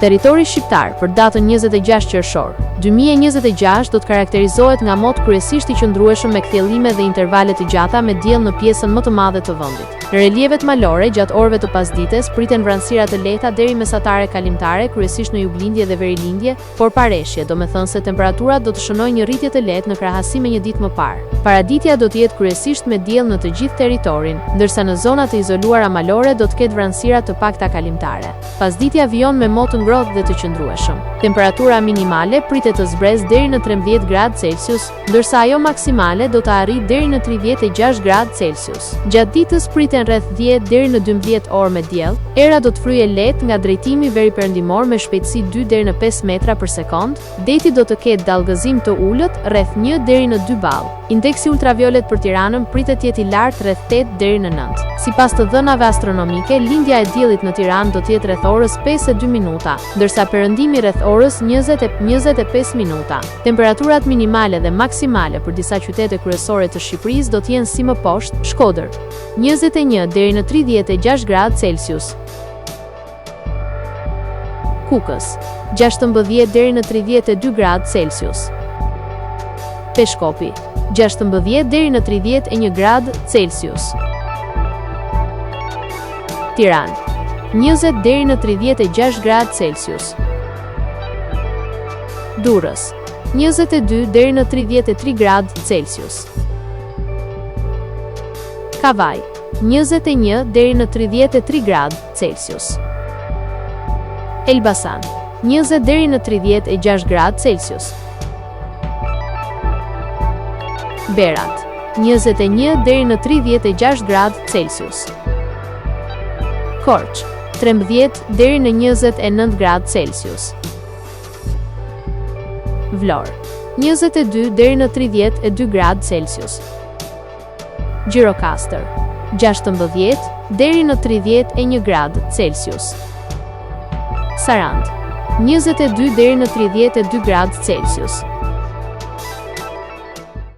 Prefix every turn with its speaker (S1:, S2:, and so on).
S1: Territori shqiptar për datën 26 qershor 2026 do të karakterizohet nga mot kryesisht i qëndrueshëm me kthjellime dhe intervale të gjata me diell në pjesën më të madhe të vendit. Në relievet malore gjatë orëve të pasdites priten vranësira të lehta deri mesatare kalimtare, kryesisht në juglindje dhe verilindje, por pareshje, domethënë se temperaturat do të shënojnë një rritje të lehtë në krahasim me një ditë më parë. Paraditja do të jetë kryesisht me diell në të gjithë territorin, ndërsa në zonat e izoluara malore do të ketë vranësira të pakta kalimtare. Pasditja vijon me mot të ngrohtë dhe të qëndrueshëm. Temperatura minimale pritet të zbresë deri në 13 gradë Celsius, ndërsa ajo maksimale do të arrijë deri në 36 gradë Celsius. Gjatë ditës priten rreth 10 deri në 12 orë me diell. Era do të fryejë lehtë nga drejtimi veriperëndimor me shpejtësi 2 deri në 5 metra për sekond. Deti do të ketë dallgëzim të ulët rreth 1 deri në 2 ball. Indeksi ultraviolet për Tiranën pritet të jetë i lartë rreth 8 deri në 9. Sipas të dhënave astronomike, lindja e diellit në Tiranë do të jetë rreth orës 5:02 minuta, ndërsa perëndimi rreth orës 20:25 minuta. Temperaturat minimale dhe maksimale për disa qytete kryesore të Shqipërisë do të jenë si më poshtë: Shkodër 21 deri në 36 gradë Celsius, Kukës 16 deri në 32 gradë Celsius, Peshkopi 16 deri në 31 gradë Celsius, Tiranë 20 deri në 36 gradë Celsius, Durrës 22 deri në 33 gradë Celsius, Kavaj 21 deri në 33 gradë Celsius, Elbasan 20 deri në 36 gradë Celsius, Berat 21 deri në 36 gradë Celsius, Korç 13 deri në 29 gradë Celsius, Vlorë 22 deri në 32 gradë Celsius, Gjirokastër 16 deri në 31 gradë Celsius, Sarandë 22 deri në 32 gradë Celsius,